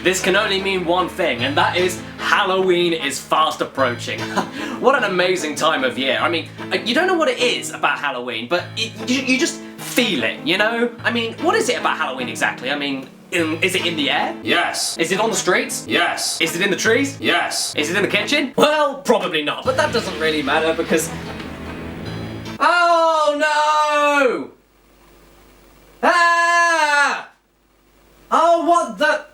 this can only mean one thing, and that is Halloween is fast approaching. What an amazing time of year. I mean, you don't know what it is about Halloween, but you just feel it, you know? I mean, what is it about Halloween exactly? I mean, is it in the air? Yes. Is it on the streets? Yes. Is it in the trees? Yes. Is it in the kitchen? Well, probably not, but that doesn't really matter because... Oh no! Ah! Oh, what the...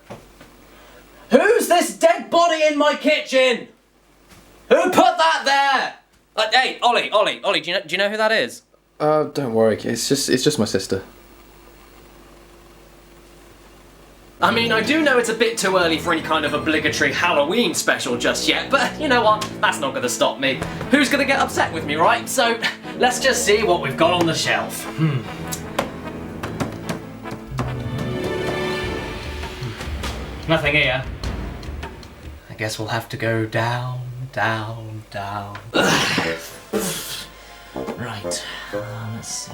Who's this dead body in my kitchen? Who put that there? Hey, Ollie, do you know who that is? Don't worry, it's just my sister. I mean, I do know it's a bit too early for any kind of obligatory Halloween special just yet, but you know what? That's not gonna stop me. Who's gonna get upset with me, right? So, let's just see what we've got on the shelf. Nothing here. I guess we'll have to go down, down, down. Right, let's see.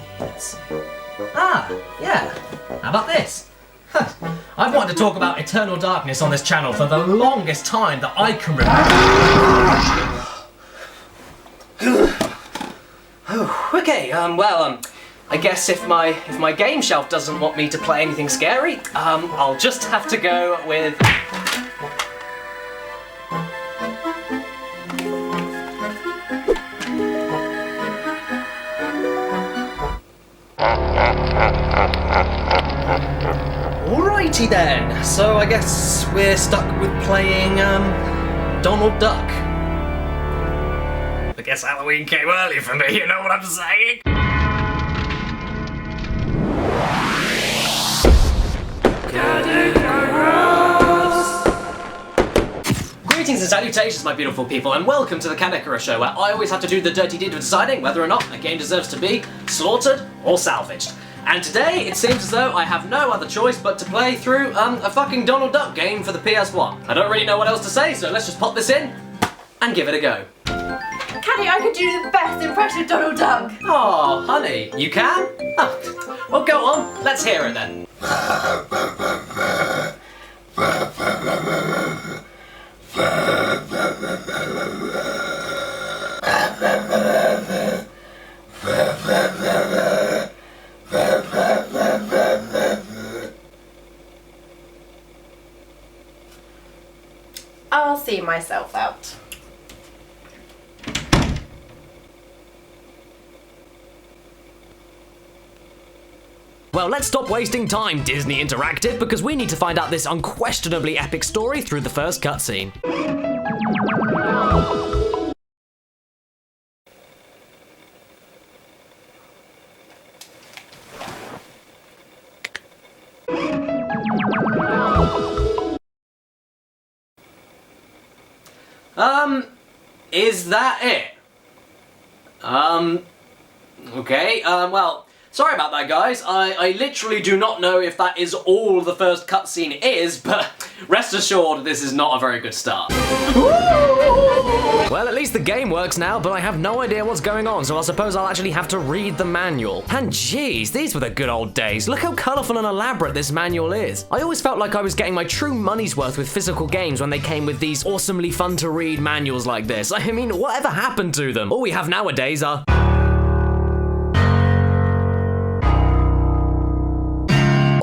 Ah, yeah, how about this? I've wanted to talk about Eternal Darkness on this channel for the longest time that I can remember. Okay, I guess if my game shelf doesn't want me to play anything scary, I'll just have to go with... Alrighty then, so I guess we're stuck with playing, Donald Duck. I guess Halloween came early for me, you know what I'm saying? Greetings and salutations, my beautiful people, and welcome to the Caddicarus show, where I always have to do the dirty deed of deciding whether or not a game deserves to be slaughtered or salvaged. And today, it seems as though I have no other choice but to play through a fucking Donald Duck game for the PS1. I don't really know what else to say, so let's just pop this in and give it a go. Caddy, I could do the best impression of Donald Duck. Oh, honey, you can? Oh, well, go on. Let's hear it then. I'll see myself out. Well, let's stop wasting time, Disney Interactive, because we need to find out this unquestionably epic story through the first cutscene. Is that it? Okay, well, sorry about that, guys. I literally do not know if that is all the first cutscene is, but rest assured, this is not a very good start. Well, at least the game works now, but I have no idea what's going on, so I suppose I'll actually have to read the manual. And geez, these were the good old days. Look how colourful and elaborate this manual is. I always felt like I was getting my true money's worth with physical games when they came with these awesomely fun to read manuals like this. I mean, whatever happened to them? All we have nowadays are...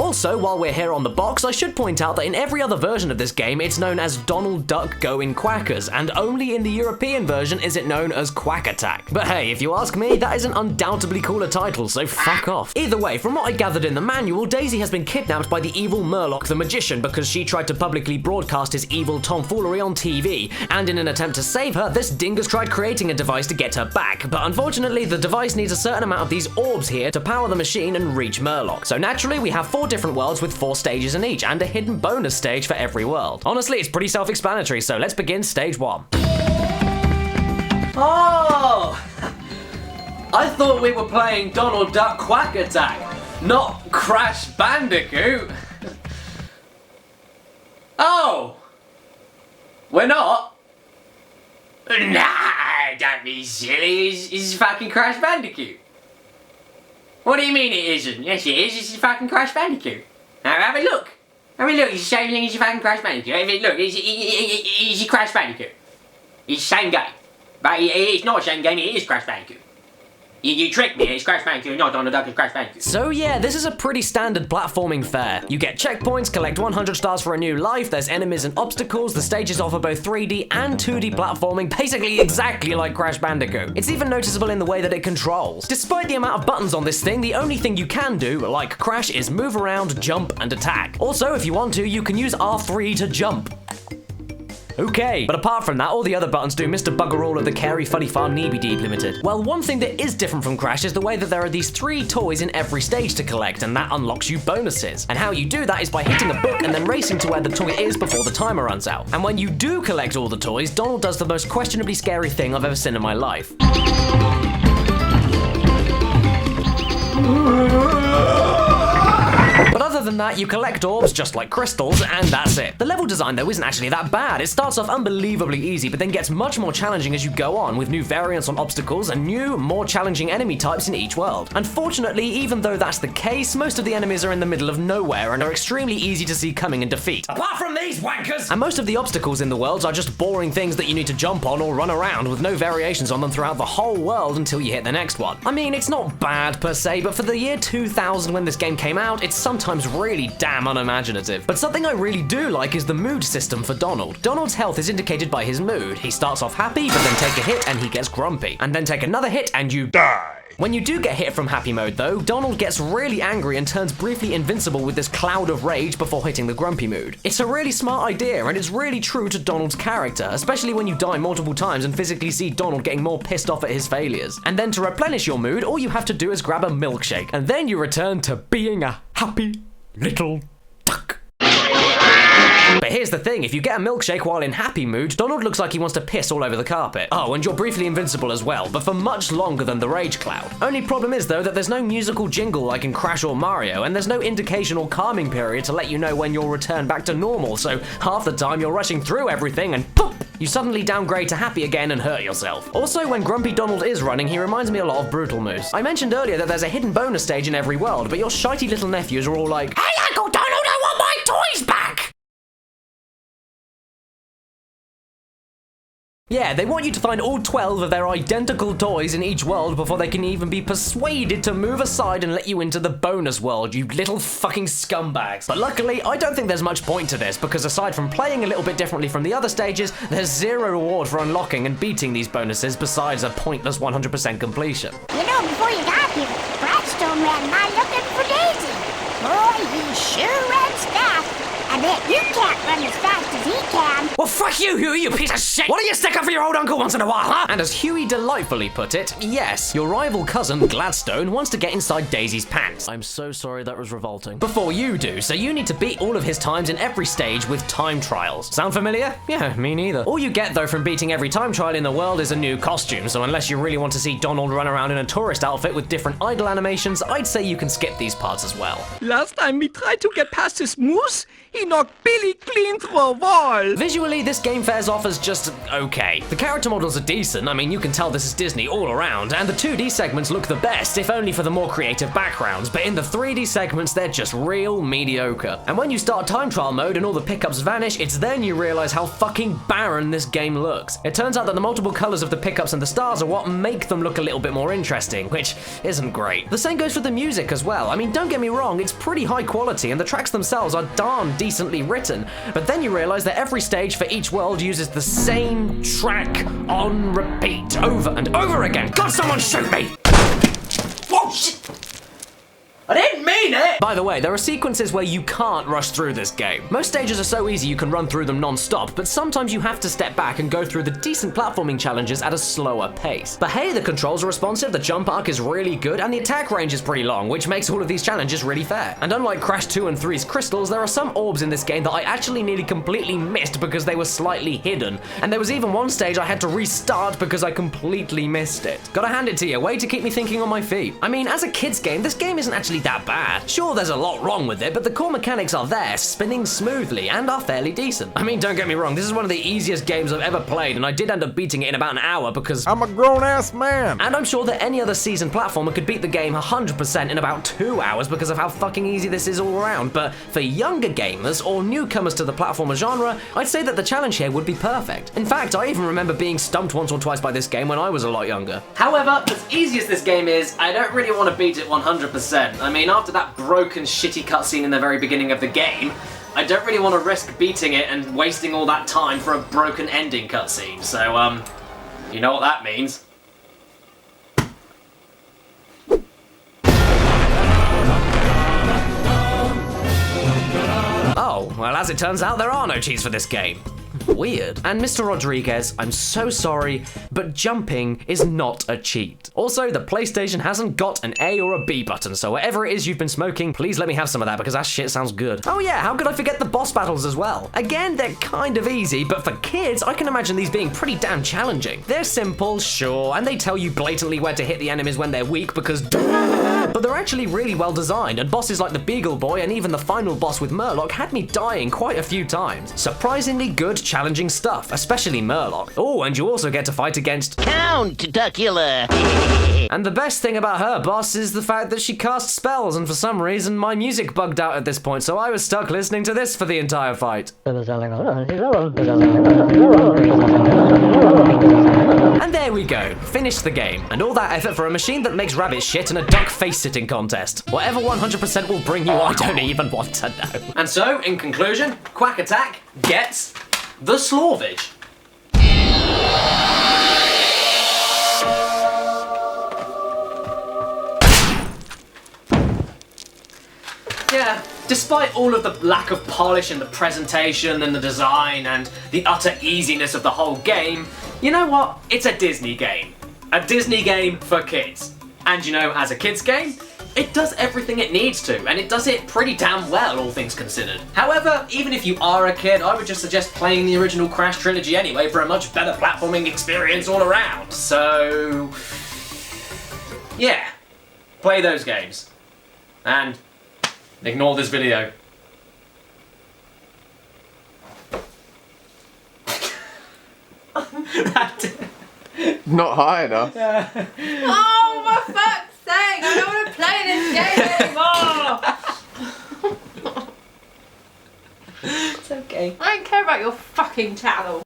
Also, while we're here on the box, I should point out that in every other version of this game, it's known as Donald Duck Going Quackers, and only in the European version is it known as Quack Attack. But hey, if you ask me, that is an undoubtedly cooler title, so fuck off. Either way, from what I gathered in the manual, Daisy has been kidnapped by the evil Murloc the Magician because she tried to publicly broadcast his evil tomfoolery on TV, and in an attempt to save her, this dingus tried creating a device to get her back, but unfortunately, the device needs a certain amount of these orbs here to power the machine and reach Murloc. So naturally, we have 4 different worlds with 4 stages in each, and a hidden bonus stage for every world. Honestly, it's pretty self-explanatory, so let's begin stage 1. Oh! I thought we were playing Donald Duck Quack Attack, not Crash Bandicoot. Oh! We're not? Nah, don't be silly, it's fucking Crash Bandicoot. What do you mean it isn't? Yes it is, it's fucking Crash Bandicoot. Now have a look. I mean, look, it's the same thing as your fucking Crash Bandicoot. I mean, look, it's your Crash Bandicoot. It's the same game. But it's not the same game, it is Crash Bandicoot. You tricked me, it's Crash Bandicoot, not Donald Duck, it's Crash Bandicoot. So yeah, this is a pretty standard platforming fare. You get checkpoints, collect 100 stars for a new life, there's enemies and obstacles, the stages offer both 3D and 2D platforming, basically exactly like Crash Bandicoot. It's even noticeable in the way that it controls. Despite the amount of buttons on this thing, the only thing you can do, like Crash, is move around, jump, and attack. Also, if you want to, you can use R3 to jump. Okay, but apart from that, all the other buttons do Mr. Bugger All of the Carey Funny Farm Neeby Deep Limited. Well, one thing that is different from Crash is the way that there are these 3 toys in every stage to collect, and that unlocks you bonuses. And how you do that is by hitting a book and then racing to where the toy is before the timer runs out. And when you do collect all the toys, Donald does the most questionably scary thing I've ever seen in my life. But other than that, you collect orbs just like crystals, and that's it. The level design, though, isn't actually that bad. It starts off unbelievably easy, but then gets much more challenging as you go on, with new variants on obstacles and new, more challenging enemy types in each world. Unfortunately, even though that's the case, most of the enemies are in the middle of nowhere and are extremely easy to see coming and defeat. Apart from these wankers! And most of the obstacles in the worlds are just boring things that you need to jump on or run around, with no variations on them throughout the whole world until you hit the next one. I mean, it's not bad per se, but for the year 2000 when this game came out, it's sometimes really damn unimaginative. But something I really do like is the mood system for Donald. Donald's health is indicated by his mood. He starts off happy, but then take a hit and he gets grumpy. And then take another hit and you die. When you do get hit from happy mode though, Donald gets really angry and turns briefly invincible with this cloud of rage before hitting the grumpy mood. It's a really smart idea, and it's really true to Donald's character, especially when you die multiple times and physically see Donald getting more pissed off at his failures. And then to replenish your mood, all you have to do is grab a milkshake, and then you return to being a happy little duck. But here's the thing, if you get a milkshake while in happy mood, Donald looks like he wants to piss all over the carpet. Oh, and you're briefly invincible as well, but for much longer than the rage cloud. Only problem is though that there's no musical jingle like in Crash or Mario, and there's no indication or calming period to let you know when you'll return back to normal, so half the time you're rushing through everything and poof! You suddenly downgrade to happy again and hurt yourself. Also, when Grumpy Donald is running, he reminds me a lot of Brutal Moose. I mentioned earlier that there's a hidden bonus stage in every world, but your shitey little nephews are all like, "Hey Uncle Donald, I want my toys back!" Yeah, they want you to find all 12 of their identical toys in each world before they can even be persuaded to move aside and let you into the bonus world, you little fucking scumbags. But luckily, I don't think there's much point to this, because aside from playing a little bit differently from the other stages, there's zero reward for unlocking and beating these bonuses besides a pointless 100% completion. You know, before you got here, Bradstone ran by looking for Daisy. Boy, he sure runs fast. I bet you can't run as fast as he can. Well, fuck you, Huey, you piece of shit! Why don't you stick up for your old uncle once in a while, huh? And as Huey delightfully put it, yes, your rival cousin, Gladstone, wants to get inside Daisy's pants. I'm so sorry, that was revolting. Before you do, so you need to beat all of his times in every stage with time trials. Sound familiar? Yeah, me neither. All you get, though, from beating every time trial in the world is a new costume, so unless you really want to see Donald run around in a tourist outfit with different idle animations, I'd say you can skip these parts as well. Last time we tried to get past this moose, he knocked Billy clean through a wall. Visually, this game fares off as just okay. The character models are decent, I mean, you can tell this is Disney all around, and the 2D segments look the best, if only for the more creative backgrounds, but in the 3D segments, they're just real mediocre. And when you start time trial mode and all the pickups vanish, it's then you realize how fucking barren this game looks. It turns out that the multiple colors of the pickups and the stars are what make them look a little bit more interesting, which isn't great. The same goes for the music as well. I mean, don't get me wrong, it's pretty high quality, and the tracks themselves are darn decently written, but then you realize that every stage for each world uses the same track on repeat over and over again. God, someone shoot me! Whoa, shit! I didn't mean it! By the way, there are sequences where you can't rush through this game. Most stages are so easy you can run through them non-stop, but sometimes you have to step back and go through the decent platforming challenges at a slower pace. But hey, the controls are responsive, the jump arc is really good, and the attack range is pretty long, which makes all of these challenges really fair. And unlike Crash 2 and 3's crystals, there are some orbs in this game that I actually nearly completely missed because they were slightly hidden. And there was even one stage I had to restart because I completely missed it. Gotta hand it to you, way to keep me thinking on my feet. I mean, as a kid's game, this game isn't actually actually that bad. Sure, there's a lot wrong with it, but the core mechanics are there, spinning smoothly, and are fairly decent. I mean, don't get me wrong, this is one of the easiest games I've ever played, and I did end up beating it in about an hour because I'm a grown-ass man. And I'm sure that any other seasoned platformer could beat the game 100% in about 2 hours because of how fucking easy this is all around. But for younger gamers or newcomers to the platformer genre, I'd say that the challenge here would be perfect. In fact, I even remember being stumped once or twice by this game when I was a lot younger. However, as easy as this game is, I don't really want to beat it 100%. I mean, after that broken, shitty cutscene in the very beginning of the game, I don't really want to risk beating it and wasting all that time for a broken ending cutscene. So, you know what that means. Oh, well, as it turns out, there are no cheats for this game. Weird. And Mr. Rodriguez, I'm so sorry, but jumping is not a cheat. Also, the PlayStation hasn't got an A or a B button, so whatever it is you've been smoking, please let me have some of that because that shit sounds good. Oh yeah, how could I forget the boss battles as well? Again, they're kind of easy, but for kids, I can imagine these being pretty damn challenging. They're simple, sure, and they tell you blatantly where to hit the enemies when they're weak because but they're actually really well designed, and bosses like the Beagle Boy and even the final boss with Murloc had me dying quite a few times. Surprisingly good, challenging stuff, especially Murloc. Oh, and you also get to fight against Count Duckula. And the best thing about her boss is the fact that she casts spells, and for some reason my music bugged out at this point, so I was stuck listening to this for the entire fight. And there we go, finished the game. And all that effort for a machine that makes rabbit shit and a duck face-sitting contest. Whatever 100% will bring you, I don't even want to know. And so, in conclusion, Quack Attack gets the Slorvage. Yeah, despite all of the lack of polish in the presentation and the design and the utter easiness of the whole game, you know what? It's a Disney game. A Disney game for kids. And you know, as a kids game, it does everything it needs to, and it does it pretty damn well, all things considered. However, even if you are a kid, I would just suggest playing the original Crash trilogy anyway for a much better platforming experience all around. So, yeah, play those games. And ignore this video. Not high enough. Oh, for fuck's sake! I don't want to play this game anymore! It's okay. I don't care about your fucking channel.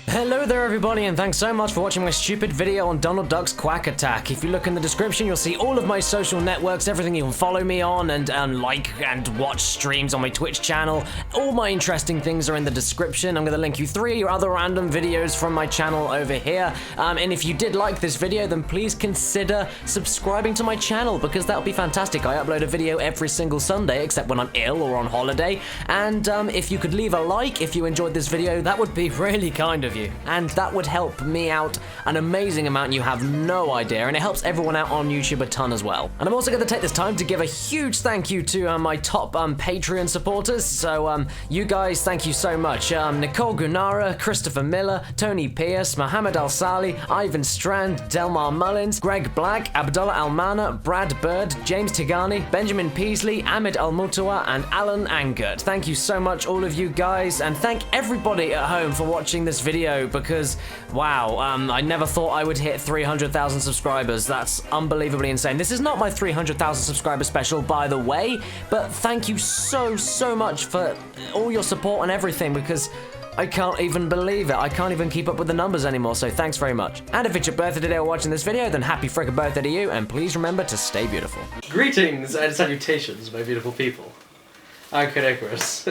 Hello there everybody, and thanks so much for watching my stupid video on Donald Duck's Quack Attack. If you look in the description, you'll see all of my social networks, everything you can follow me on and like and watch streams on my Twitch channel. All my interesting things are in the description. I'm going to link you 3 other random videos from my channel over here. And if you did like this video, then please consider subscribing to my channel because that'll be fantastic. I upload a video every single Sunday, except when I'm ill or on holiday. And if you could leave a like if you enjoyed this video, that would be really kind of you, and that would help me out an amazing amount. You have no idea, and it helps everyone out on YouTube a ton as well. And I'm also going to take this time to give a huge thank you to my top Patreon supporters. So you guys, thank you so much. Nicole Gunara, Christopher Miller, Tony Pierce, Mohammed Al Sali, Ivan Strand, Delmar Mullins, Greg Black, Abdullah Almana, Brad Bird, James Tigani, Benjamin Peasley, Ahmed Al Mutawa, and Alan Angert. Thank you so much, all of you guys, and thank everybody at home for watching this video because, wow, I never thought I would hit 300,000 subscribers. That's unbelievably insane. This is not my 300,000 subscriber special, by the way, but thank you so much for all your support and everything because I can't even believe it. I can't even keep up with the numbers anymore, so thanks very much. And if it's your birthday today or watching this video, then happy frickin' birthday to you, and please remember to stay beautiful. Greetings and salutations, my beautiful people. I'm Caddicarus.